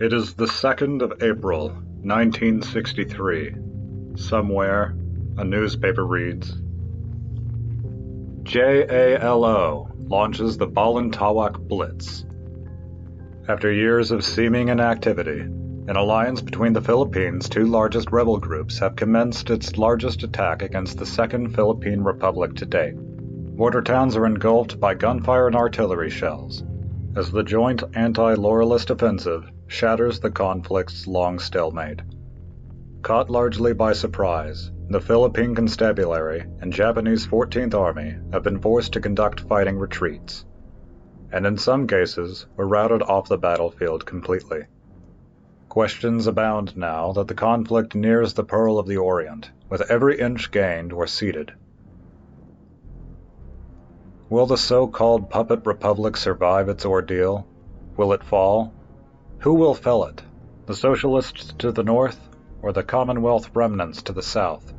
It is the 2nd of April, 1963. Somewhere, a newspaper reads, JALO launches the Balintawak Blitz. After years of seeming inactivity, an alliance between the Philippines' two largest rebel groups have commenced its largest attack against the Second Philippine Republic to date. Border towns are engulfed by gunfire and artillery shells, as the joint anti-Loyalist offensive shatters the conflict's long stalemate. Caught largely by surprise, the Philippine Constabulary and Japanese 14th Army have been forced to conduct fighting retreats, and in some cases were routed off the battlefield completely. Questions abound now that the conflict nears the Pearl of the Orient, with every inch gained or ceded. Will the so-called puppet republic survive its ordeal? Will it fall? Who will fell it? The socialists to the north, or the Commonwealth remnants to the south?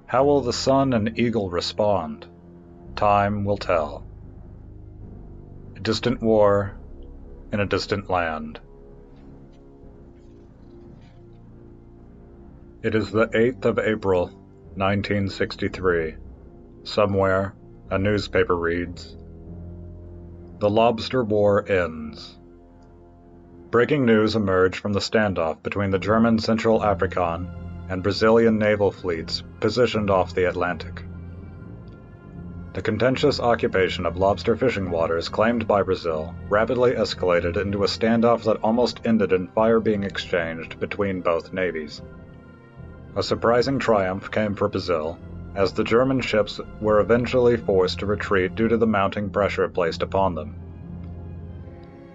How will the Sun and Eagle respond? Time will tell. A distant war in a distant land. It is the 8th of April, 1963. Somewhere, a newspaper reads, The Lobster War ends. Breaking news emerged from the standoff between the German Central African and Brazilian naval fleets positioned off the Atlantic. The contentious occupation of lobster fishing waters claimed by Brazil rapidly escalated into a standoff that almost ended in fire being exchanged between both navies. A surprising triumph came for Brazil, as the German ships were eventually forced to retreat due to the mounting pressure placed upon them.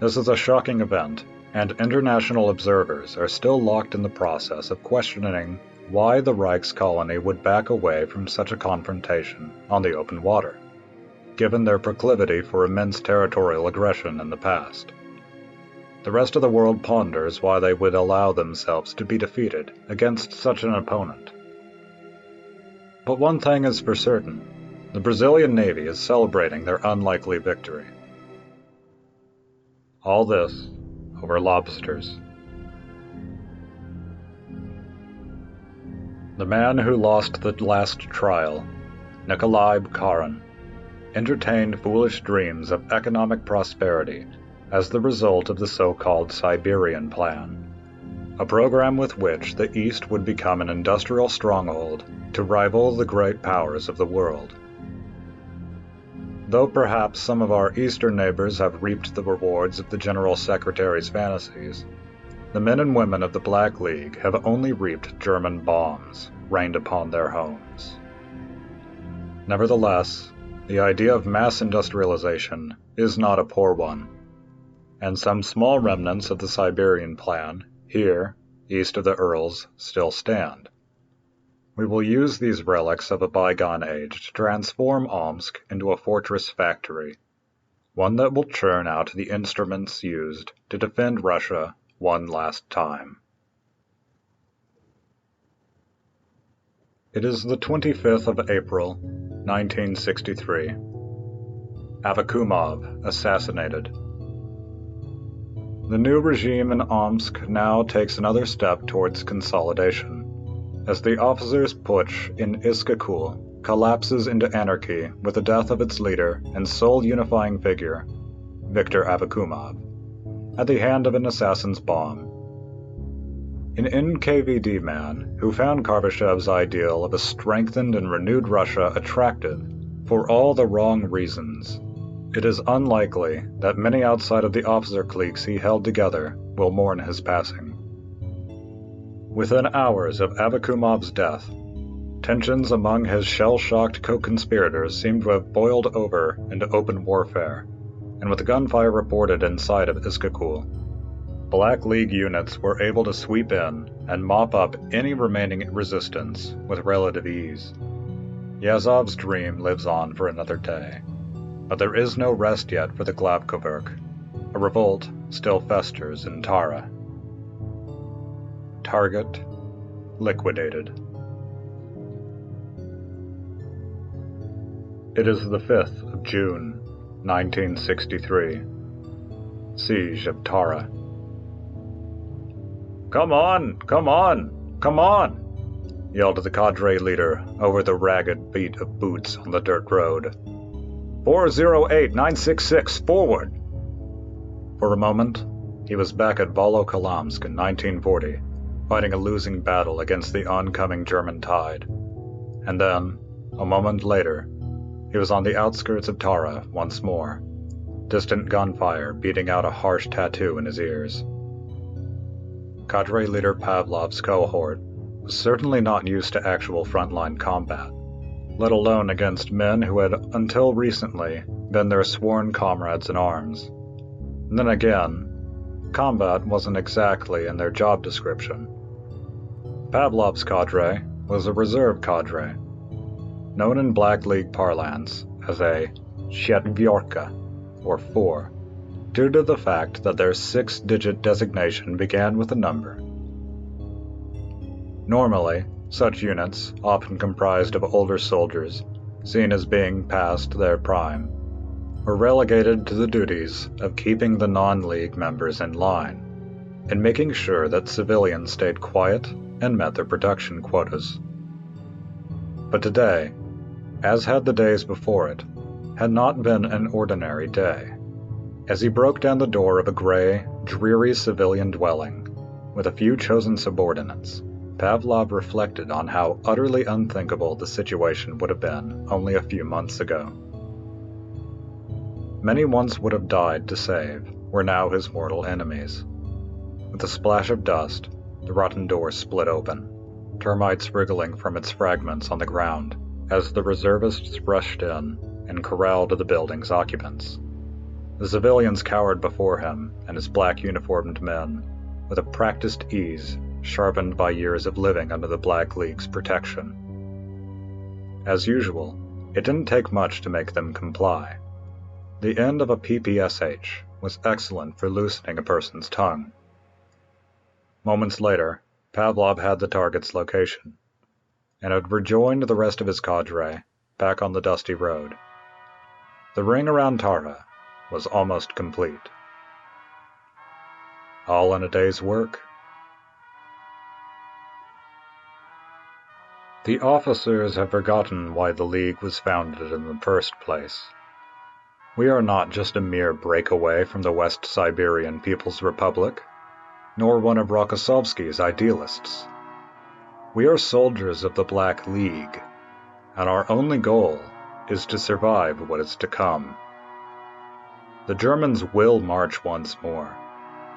This is a shocking event, and international observers are still locked in the process of questioning why the Reich's colony would back away from such a confrontation on the open water, given their proclivity for immense territorial aggression in the past. The rest of the world ponders why they would allow themselves to be defeated against such an opponent. But one thing is for certain, the Brazilian Navy is celebrating their unlikely victory. All this over lobsters. The man who lost the last trial, Nikolai Bukharin, entertained foolish dreams of economic prosperity as the result of the so-called Siberian Plan, a program with which the East would become an industrial stronghold to rival the great powers of the world. Though perhaps some of our Eastern neighbors have reaped the rewards of the General Secretary's fantasies, the men and women of the Black League have only reaped German bombs rained upon their homes. Nevertheless, the idea of mass industrialization is not a poor one, and some small remnants of the Siberian Plan, here, east of the Urals, still stand. We will use these relics of a bygone age to transform Omsk into a fortress factory, one that will churn out the instruments used to defend Russia one last time. It is the 25th of April, 1963. Avakumov assassinated. The new regime in Omsk now takes another step towards consolidation, as the officers' putsch in Iskakul collapses into anarchy with the death of its leader and sole unifying figure, Viktor Avakumov, at the hand of an assassin's bomb. An NKVD man who found Karvashev's ideal of a strengthened and renewed Russia attractive for all the wrong reasons, it is unlikely that many outside of the officer cliques he held together will mourn his passing. Within hours of Avakumov's death, tensions among his shell-shocked co-conspirators seem to have boiled over into open warfare, and with gunfire reported inside of Iskakul, Black League units were able to sweep in and mop up any remaining resistance with relative ease. Yazov's dream lives on for another day, but there is no rest yet for the Glavkoverk. A revolt still festers in Tara. Target liquidated. It is the 5th of June, 1963. Siege of Tara. "Come on! Come on! Come on!" yelled the cadre leader over the ragged beat of boots on the dirt road. 408966, forward! For a moment, he was back at Volokolamsk in 1940, fighting a losing battle against the oncoming German tide. And then, a moment later, he was on the outskirts of Tara once more, distant gunfire beating out a harsh tattoo in his ears. Cadre leader Pavlov's cohort was certainly not used to actual frontline combat, let alone against men who had until recently been their sworn comrades in arms. And then again, combat wasn't exactly in their job description. Pavlov's cadre was a reserve cadre, known in Black League parlance as a Chetvyorka, or 4, due to the fact that their 6-digit designation began with a number. Normally, such units, often comprised of older soldiers, seen as being past their prime, were relegated to the duties of keeping the non-League members in line, and making sure that civilians stayed quiet and met their production quotas. But today, as had the days before it, had not been an ordinary day. As he broke down the door of a gray, dreary civilian dwelling, with a few chosen subordinates, Pavlov reflected on how utterly unthinkable the situation would have been only a few months ago. Many once would have died to save were now his mortal enemies. With a splash of dust, the rotten door split open, termites wriggling from its fragments on the ground as the reservists rushed in and corralled the building's occupants. The civilians cowered before him and his black uniformed men, with a practiced ease sharpened by years of living under the Black League's protection. As usual, it didn't take much to make them comply. The end of a PPSH was excellent for loosening a person's tongue. Moments later, Pavlov had the target's location, and had rejoined the rest of his cadre back on the dusty road. The ring around Tara was almost complete. All in a day's work. The officers have forgotten why the League was founded in the first place. We are not just a mere breakaway from the West Siberian People's Republic, nor one of Rokossovsky's idealists. We are soldiers of the Black League, and our only goal is to survive what is to come. The Germans will march once more,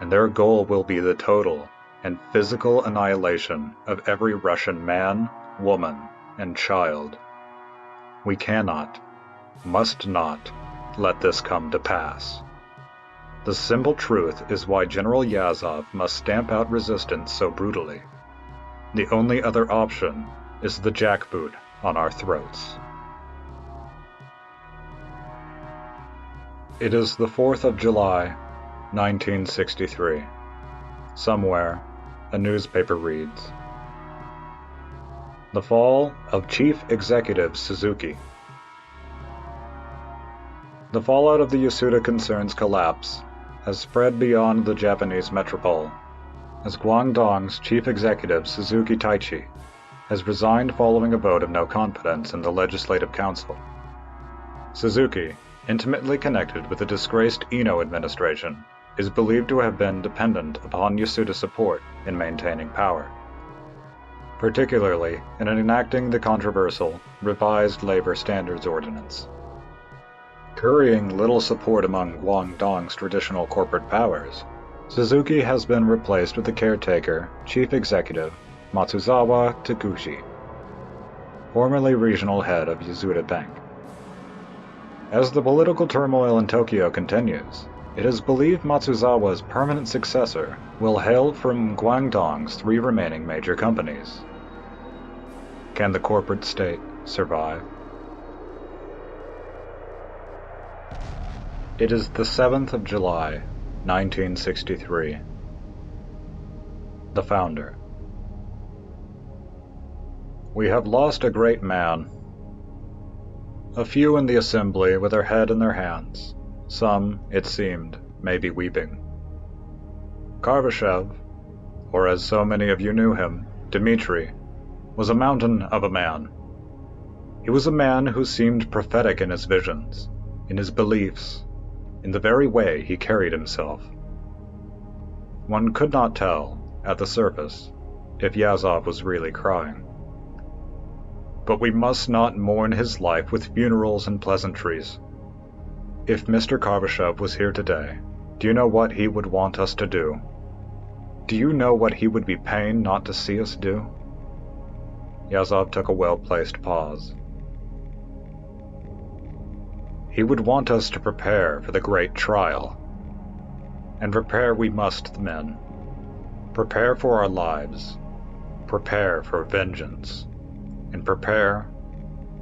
and their goal will be the total and physical annihilation of every Russian man, woman, and child. We cannot, must not, let this come to pass. The simple truth is why General Yazov must stamp out resistance so brutally. The only other option is the jackboot on our throats. It is the 4th of July, 1963. Somewhere, a newspaper reads, "The fall of Chief Executive Suzuki." The fallout of the Yasuda concern's collapse has spread beyond the Japanese metropole, as Guangdong's chief executive Suzuki Taichi has resigned following a vote of no confidence in the Legislative Council. Suzuki, intimately connected with the disgraced Ino administration, is believed to have been dependent upon Yasuda support in maintaining power, particularly in enacting the controversial Revised Labor Standards Ordinance. Currying little support among Guangdong's traditional corporate powers, Suzuki has been replaced with the caretaker, chief executive, Matsuzawa Takushi, formerly regional head of Yasuda Bank. As the political turmoil in Tokyo continues, it is believed Matsuzawa's permanent successor will hail from Guangdong's 3 remaining major companies. Can the corporate state survive? It is the 7th of July, 1963. The Founder. We have lost a great man. A few in the assembly with their head in their hands, some, it seemed, may be weeping. Karvashev, or as so many of you knew him, Dmitri, was a mountain of a man. He was a man who seemed prophetic in his visions, in his beliefs, in the very way he carried himself. One could not tell, at the surface, if Yazov was really crying. But we must not mourn his life with funerals and pleasantries. If Mr. Karvashov was here today, do you know what he would want us to do? Do you know what he would be pained not to see us do? Yazov took a well-placed pause. He would want us to prepare for the great trial. And prepare we must, men. Prepare for our lives. Prepare for vengeance. And prepare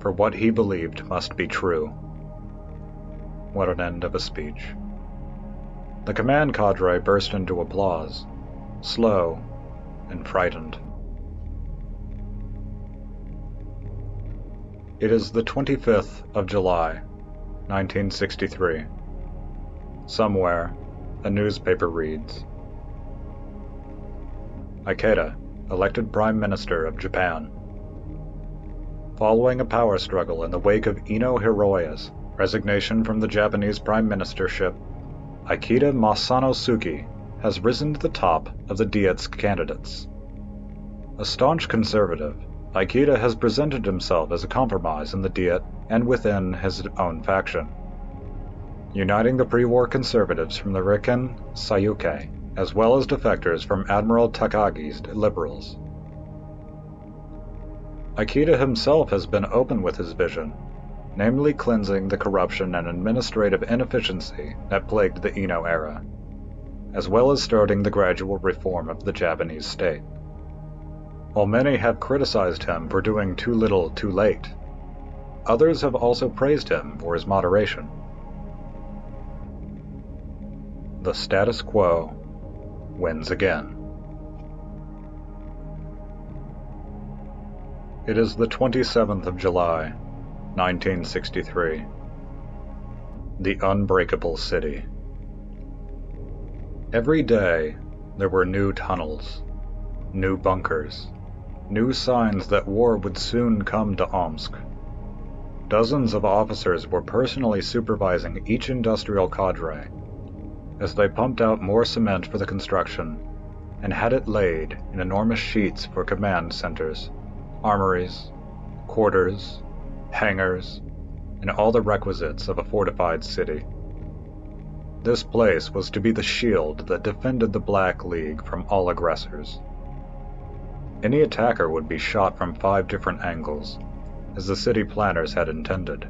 for what he believed must be true. What an end of a speech. The command cadre burst into applause, slow and frightened. It is the 25th of July, 1963. Somewhere, a newspaper reads, Ikeda, elected Prime Minister of Japan. Following a power struggle in the wake of Ino Hiroya's resignation from the Japanese prime ministership, Ikeda Masanosuke has risen to the top of the Diet's candidates. A staunch conservative, Ikeda has presented himself as a compromise in the Diet and within his own faction, uniting the pre-war conservatives from the Riken Sayuke, as well as defectors from Admiral Takagi's liberals. Ikeda himself has been open with his vision, namely cleansing the corruption and administrative inefficiency that plagued the Ino era, as well as starting the gradual reform of the Japanese state. While many have criticized him for doing too little too late, others have also praised him for his moderation. The status quo wins again. It is the 27th of July, 1963. The Unbreakable City. Every day, there were new tunnels, new bunkers, new signs that war would soon come to Omsk. Dozens of officers were personally supervising each industrial cadre as they pumped out more cement for the construction and had it laid in enormous sheets for command centers, armories, quarters, hangars, and all the requisites of a fortified city. This place was to be the shield that defended the Black League from all aggressors. Any attacker would be shot from 5 different angles, as the city planners had intended.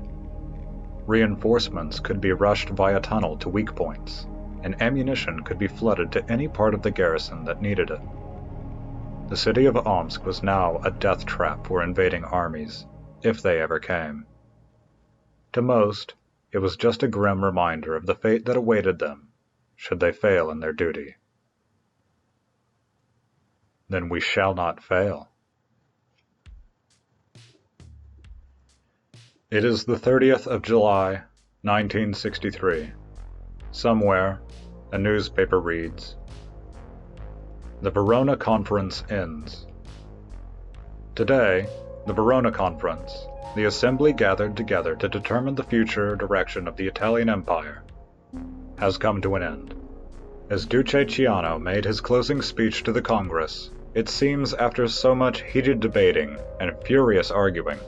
Reinforcements could be rushed via tunnel to weak points, and ammunition could be flooded to any part of the garrison that needed it. The city of Omsk was now a death trap for invading armies, if they ever came. To most, it was just a grim reminder of the fate that awaited them, should they fail in their duty. Then we shall not fail. It is the 30th of July, 1963. Somewhere, a newspaper reads, The Verona Conference ends. Today, the Verona Conference, the assembly gathered together to determine the future direction of the Italian Empire, has come to an end. As Duce Ciano made his closing speech to the Congress, it seems after so much heated debating and furious arguing,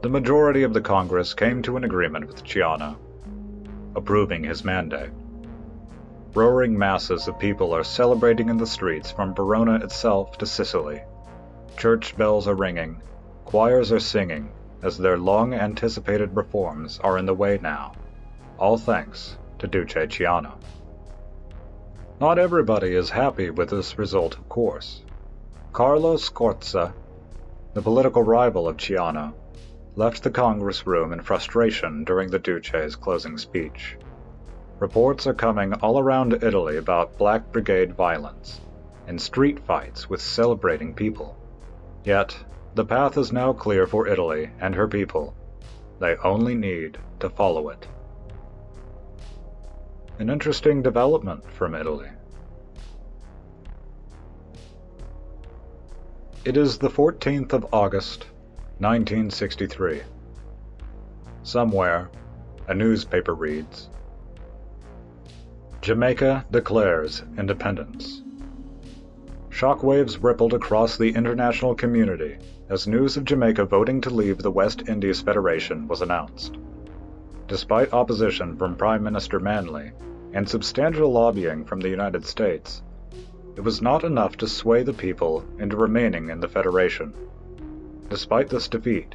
the majority of the Congress came to an agreement with Ciano, approving his mandate. Roaring masses of people are celebrating in the streets from Verona itself to Sicily. Church bells are ringing, choirs are singing, as their long-anticipated reforms are in the way now, all thanks to Duce Ciano. Not everybody is happy with this result, of course. Carlo Scorza, the political rival of Ciano, left the Congress room in frustration during the Duce's closing speech. Reports are coming all around Italy about Black Brigade violence and street fights with celebrating people. Yet, the path is now clear for Italy and her people. They only need to follow it. An interesting development from Italy. It is the 14th of August, 1963. Somewhere, a newspaper reads, Jamaica declares independence. Shockwaves rippled across the international community as news of Jamaica voting to leave the West Indies Federation was announced. Despite opposition from Prime Minister Manley and substantial lobbying from the United States, it was not enough to sway the people into remaining in the Federation. Despite this defeat,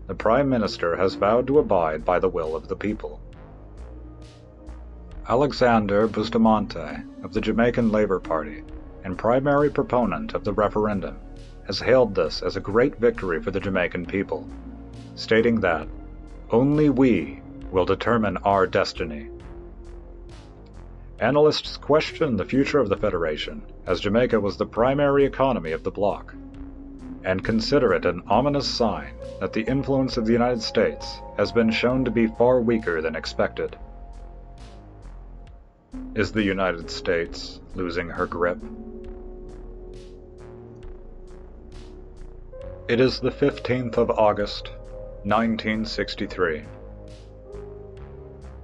the Prime Minister has vowed to abide by the will of the people. Alexander Bustamante of the Jamaican Labour Party and primary proponent of the referendum has hailed this as a great victory for the Jamaican people, stating that only we will determine our destiny. Analysts question the future of the Federation, as Jamaica was the primary economy of the bloc, and consider it an ominous sign that the influence of the United States has been shown to be far weaker than expected. Is the United States losing her grip? It is the 15th of August, 1963.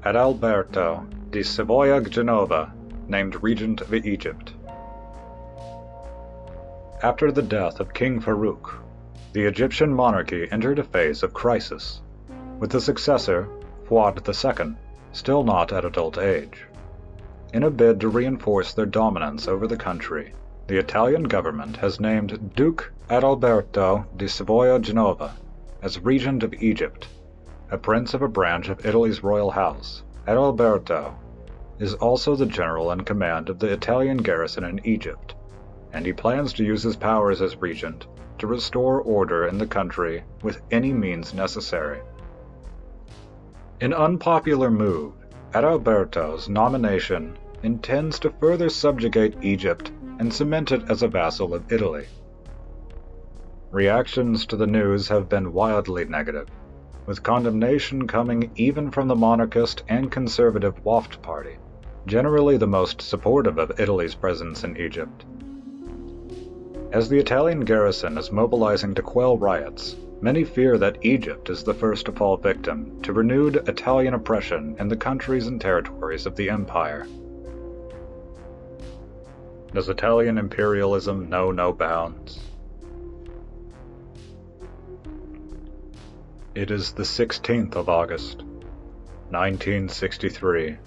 Adalberto di Savoia-Genova named Regent of Egypt. After the death of King Farouk, the Egyptian monarchy entered a phase of crisis, with the successor, Fuad II, still not at adult age. In a bid to reinforce their dominance over the country, the Italian government has named Duke Adalberto di Savoia-Genova as Regent of Egypt, a prince of a branch of Italy's royal house. Adalberto is also the general in command of the Italian garrison in Egypt, and he plans to use his powers as regent to restore order in the country with any means necessary. An unpopular move, Adalberto's nomination intends to further subjugate Egypt and cement it as a vassal of Italy. Reactions to the news have been wildly negative, with condemnation coming even from the monarchist and conservative Waft Party, generally the most supportive of Italy's presence in Egypt. As the Italian garrison is mobilizing to quell riots, many fear that Egypt is the first to fall victim to renewed Italian oppression in the countries and territories of the empire. Does Italian imperialism know no bounds? It is the 16th of August, 1963.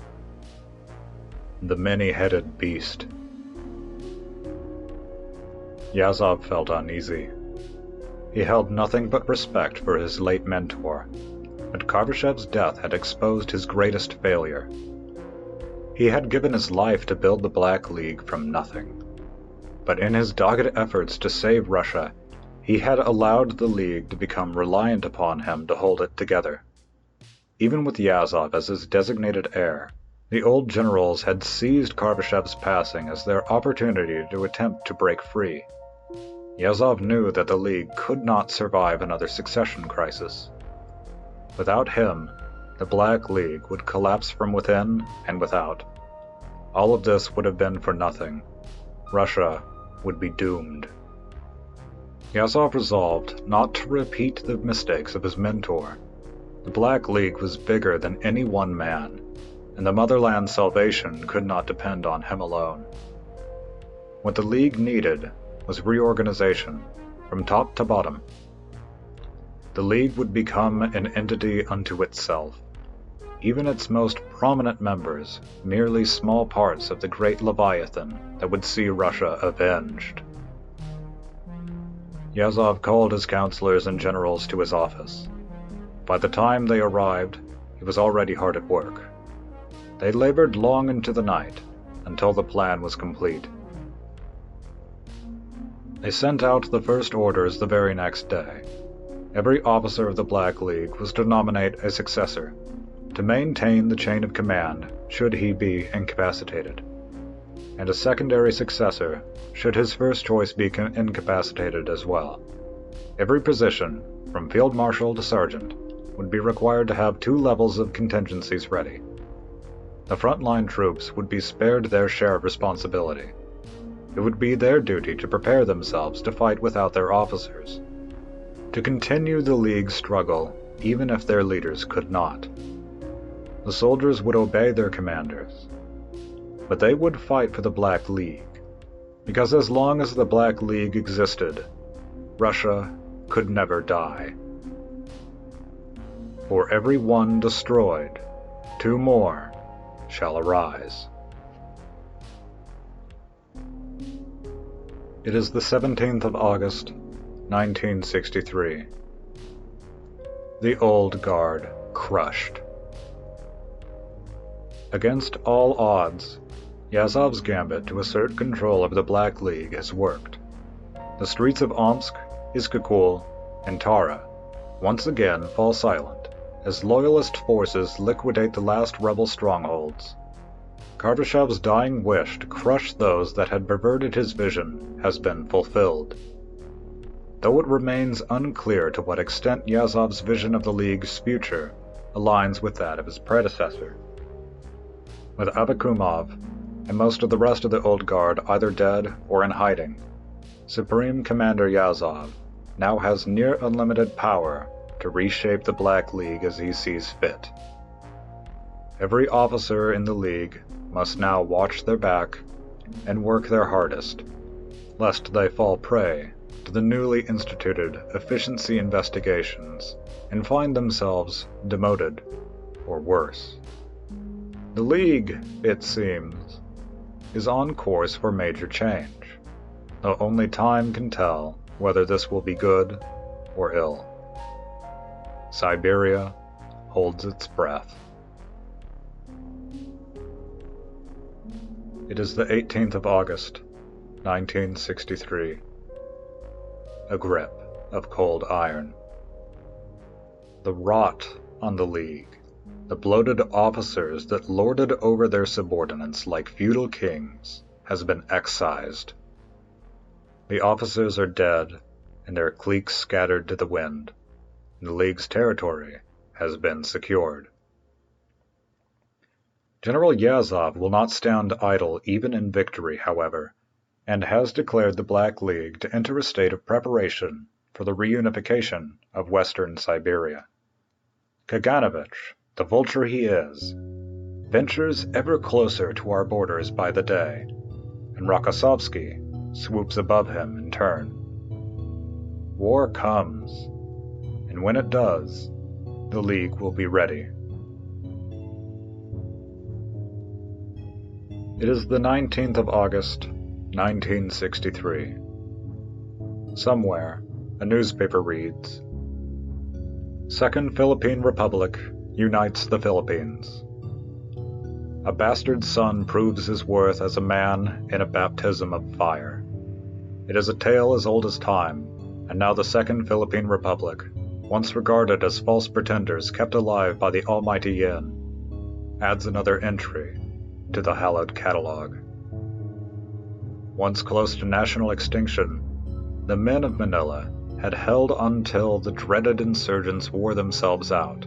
The many-headed beast. Yazov felt uneasy. He held nothing but respect for his late mentor, but Karvashev's death had exposed his greatest failure. He had given his life to build the Black League from nothing, but in his dogged efforts to save Russia, he had allowed the League to become reliant upon him to hold it together. Even with Yazov as his designated heir, the old generals had seized Karvashev's passing as their opportunity to attempt to break free. Yazov knew that the League could not survive another succession crisis. Without him, the Black League would collapse from within and without. All of this would have been for nothing. Russia would be doomed. Yazov resolved not to repeat the mistakes of his mentor. The Black League was bigger than any one man, and the motherland's salvation could not depend on him alone. What the League needed was reorganization, from top to bottom. The League would become an entity unto itself, even its most prominent members merely small parts of the great Leviathan that would see Russia avenged. Yazov called his counselors and generals to his office. By the time they arrived, he was already hard at work. They labored long into the night, until the plan was complete. They sent out the first orders the very next day. Every officer of the Black League was to nominate a successor, to maintain the chain of command should he be incapacitated, and a secondary successor should his first choice be incapacitated as well. Every position, from field marshal to sergeant, would be required to have 2 levels of contingencies ready. The frontline troops would be spared their share of responsibility. it would be their duty to prepare themselves to fight without their officers, to continue the League's struggle even if their leaders could not. The soldiers would obey their commanders, but they would fight for the Black League, because as long as the Black League existed, Russia could never die. For every one destroyed, two more shall arise. It is the 17th of August, 1963. The Old Guard crushed. Against all odds, Yazov's gambit to assert control over the Black League has worked. The streets of Omsk, Iskakul, and Tara once again fall silent as loyalist forces liquidate the last rebel strongholds. Kardashev's dying wish to crush those that had perverted his vision has been fulfilled, though it remains unclear to what extent Yazov's vision of the League's future aligns with that of his predecessor. With Abakumov and most of the rest of the Old Guard either dead or in hiding, Supreme Commander Yazov now has near unlimited power to reshape the Black League as he sees fit. Every officer in the League must now watch their back and work their hardest, lest they fall prey to the newly instituted efficiency investigations and find themselves demoted or worse. The League, it seems, is on course for major change, though only time can tell whether this will be good or ill. Siberia holds its breath. It is the 18th of August, 1963. A grip of cold iron. The rot on the League, the bloated officers that lorded over their subordinates like feudal kings, has been excised. The officers are dead, and their cliques scattered to the wind. The League's territory has been secured. General Yazov will not stand idle even in victory, however, and has declared the Black League to enter a state of preparation for the reunification of Western Siberia. Kaganovich, the vulture he is, ventures ever closer to our borders by the day, and Rokossovsky swoops above him in turn. War comes, and when it does, the League will be ready. It is the 19th of August, 1963. Somewhere, a newspaper reads, Second Philippine Republic unites the Philippines. A bastard son proves his worth as a man in a baptism of fire. It is a tale as old as time, and now the Second Philippine Republic, once regarded as false pretenders kept alive by the almighty yen, adds another entry to the hallowed catalogue. Once close to national extinction, the men of Manila had held until the dreaded insurgents wore themselves out,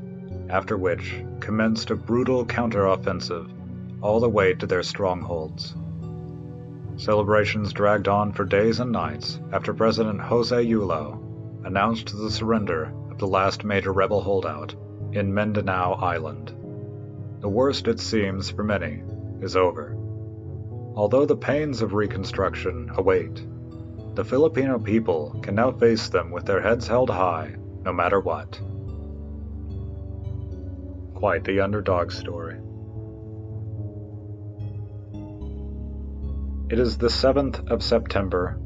after which commenced a brutal counteroffensive all the way to their strongholds. Celebrations dragged on for days and nights after President Jose Yulo announced the surrender of the last major rebel holdout in Mindanao Island. The worst, it seems, for many, is over. Although the pains of reconstruction await, the Filipino people can now face them with their heads held high, no matter what. Quite the underdog story. It is the 7th of September,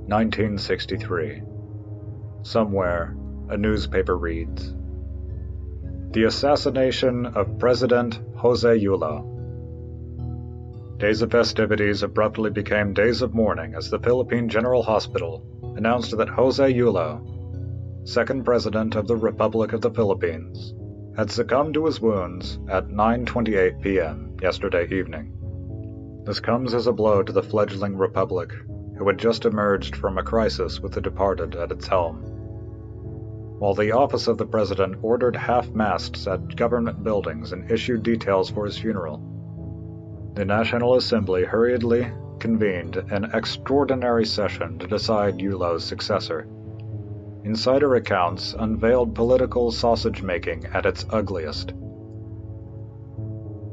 1963. Somewhere, a newspaper reads, The assassination of President Jose Yulo. Days of festivities abruptly became days of mourning as the Philippine General Hospital announced that Jose Yulo, second president of the Republic of the Philippines, had succumbed to his wounds at 9:28 p.m. yesterday evening. This comes as a blow to the fledgling republic, who had just emerged from a crisis with the departed at its helm. While the office of the president ordered half-masts at government buildings and issued details for his funeral, the National Assembly hurriedly convened an extraordinary session to decide Yulo's successor. Insider accounts unveiled political sausage-making at its ugliest.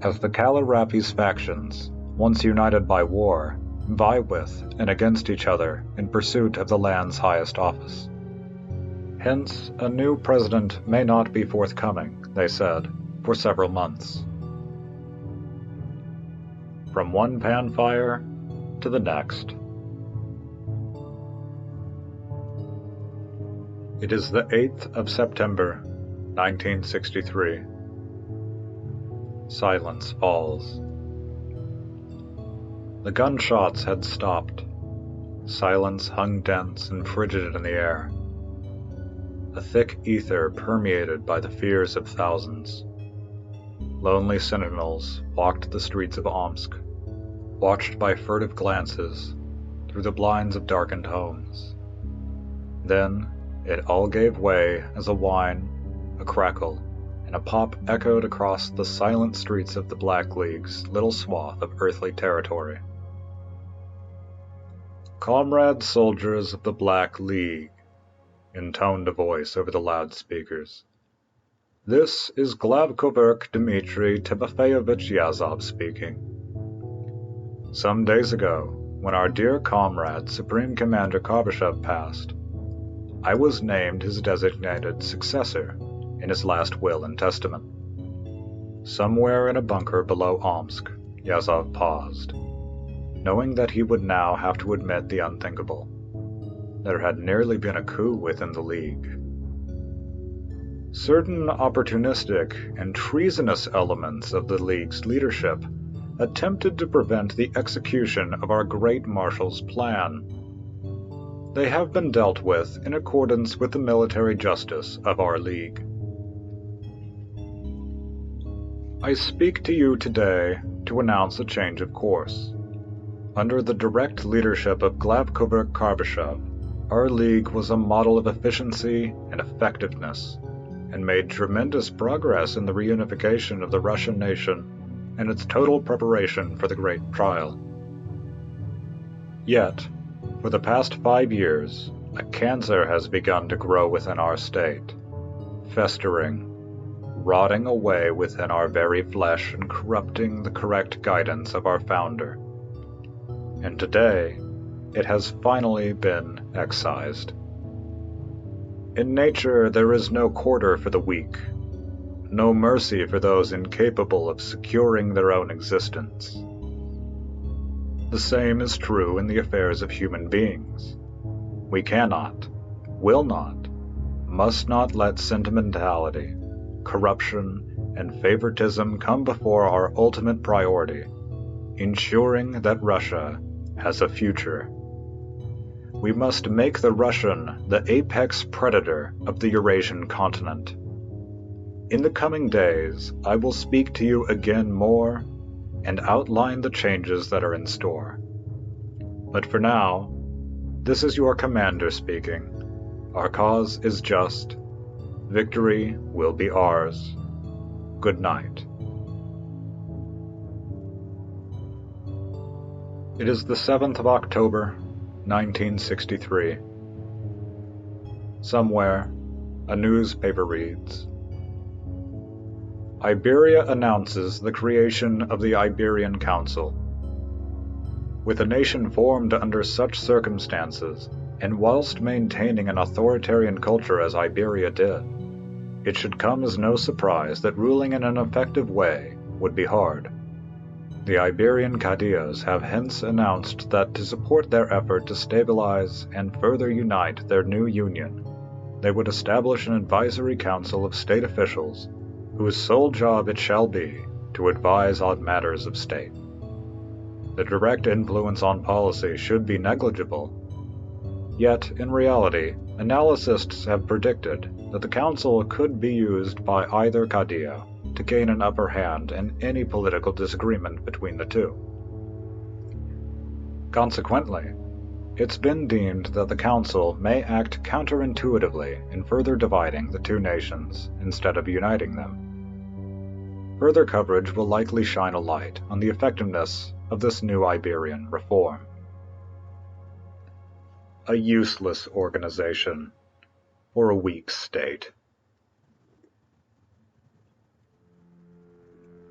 As the Kalarapi's factions, once united by war, vie with and against each other in pursuit of the land's highest office. Hence, a new president may not be forthcoming, they said, for several months. From one panfire to the next. It is the 8th of September, 1963. Silence falls. The gunshots had stopped. Silence hung dense and frigid in the air. A thick ether permeated by the fears of thousands. Lonely sentinels walked the streets of Omsk, watched by furtive glances through the blinds of darkened homes. Then it all gave way as a whine, a crackle, and a pop echoed across the silent streets of the Black League's little swath of earthly territory. "Comrade soldiers of the Black League," intoned a voice over the loudspeakers. "This is Glavkovurk Dmitry Timofeyevich Yazov speaking. Some days ago, when our dear comrade Supreme Commander Karbyshev passed, I was named his designated successor in his last will and testament. Somewhere in a bunker below Omsk, Yazov paused, knowing that he would now have to admit the unthinkable. There had nearly been a coup within the League. Certain opportunistic and treasonous elements of the League's leadership attempted to prevent the execution of our great Marshal's plan. They have been dealt with in accordance with the military justice of our League. I speak to you today to announce a change of course. Under the direct leadership of Glavkovurk Karbyshev, our League was a model of efficiency and effectiveness, and made tremendous progress in the reunification of the Russian nation and its total preparation for the Great Trial. Yet, for the past 5 years, a cancer has begun to grow within our state, festering, rotting away within our very flesh and corrupting the correct guidance of our founder. And today, it has finally been excised. In nature, there is no quarter for the weak, no mercy for those incapable of securing their own existence. The same is true in the affairs of human beings. We cannot, will not, must not let sentimentality, corruption, and favoritism come before our ultimate priority, ensuring that Russia has a future. We must make the Russian the apex predator of the Eurasian continent. In the coming days, I will speak to you again more and outline the changes that are in store. But for now, this is your commander speaking. Our cause is just. Victory will be ours. Good night. It is the 7th of October, 1963. Somewhere, a newspaper reads, Iberia announces the creation of the Iberian Council. With a nation formed under such circumstances, and whilst maintaining an authoritarian culture as Iberia did, it should come as no surprise that ruling in an effective way would be hard. The Iberian Caudillos have hence announced that to support their effort to stabilize and further unite their new union, they would establish an advisory council of state officials whose sole job it shall be to advise on matters of state. The direct influence on policy should be negligible, yet in reality, analysts have predicted that the council could be used by either caudillo to gain an upper hand in any political disagreement between the two. Consequently, it's been deemed that the council may act counterintuitively in further dividing the two nations instead of uniting them. Further coverage will likely shine a light on the effectiveness of this new Iberian reform. A useless organization for a weak state.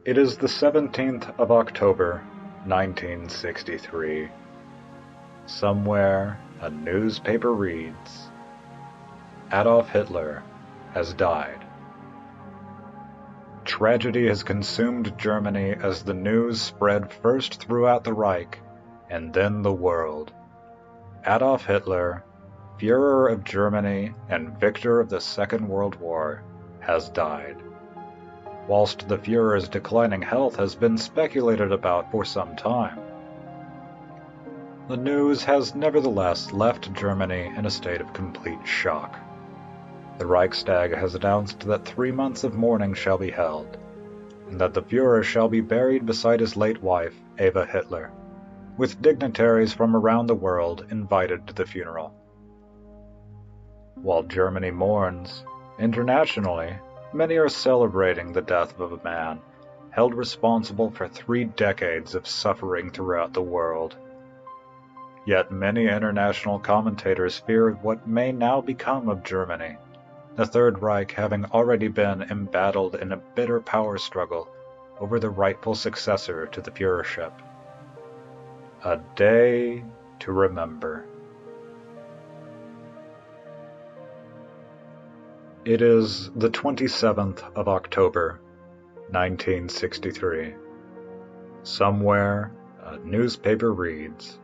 It is the 17th of October, 1963. Somewhere a newspaper reads, Adolf Hitler has died. Tragedy has consumed Germany as the news spread first throughout the Reich and then the world. Adolf Hitler, Führer of Germany and victor of the Second World War, has died. Whilst the Führer's declining health has been speculated about for some time, the news has nevertheless left Germany in a state of complete shock. The Reichstag has announced that 3 months of mourning shall be held, and that the Führer shall be buried beside his late wife, Eva Hitler, with dignitaries from around the world invited to the funeral. While Germany mourns, internationally, many are celebrating the death of a man held responsible for 3 decades of suffering throughout the world. Yet many international commentators fear what may now become of Germany, the Third Reich having already been embattled in a bitter power struggle over the rightful successor to the Führership. A day to remember. It is the 27th of October, 1963. Somewhere a newspaper reads,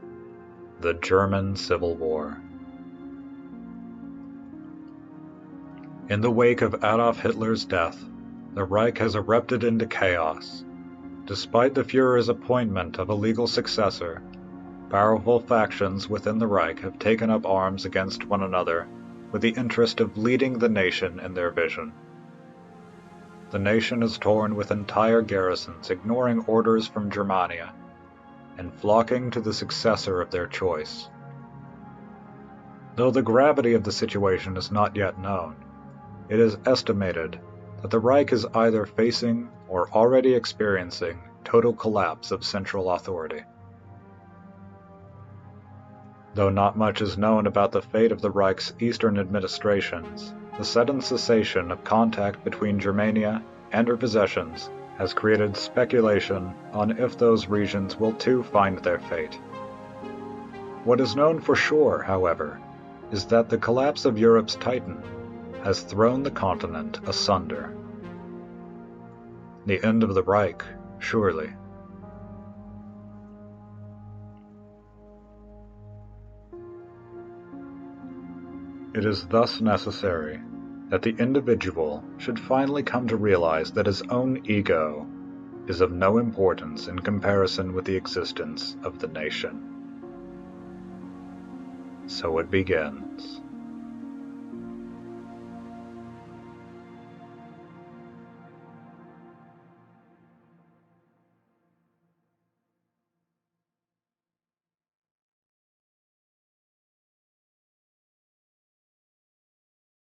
The German Civil War. In the wake of Adolf Hitler's death, the Reich has erupted into chaos. Despite the Führer's appointment of a legal successor, powerful factions within the Reich have taken up arms against one another with the interest of leading the nation in their vision. The nation is torn with entire garrisons ignoring orders from Germania and flocking to the successor of their choice. Though the gravity of the situation is not yet known, it is estimated that the Reich is either facing or already experiencing total collapse of central authority. Though not much is known about the fate of the Reich's eastern administrations, the sudden cessation of contact between Germania and her possessions has created speculation on if those regions will too find their fate. What is known for sure, however, is that the collapse of Europe's Titan has thrown the continent asunder. The end of the Reich, surely. It is thus necessary that the individual should finally come to realize that his own ego is of no importance in comparison with the existence of the nation. So it begins.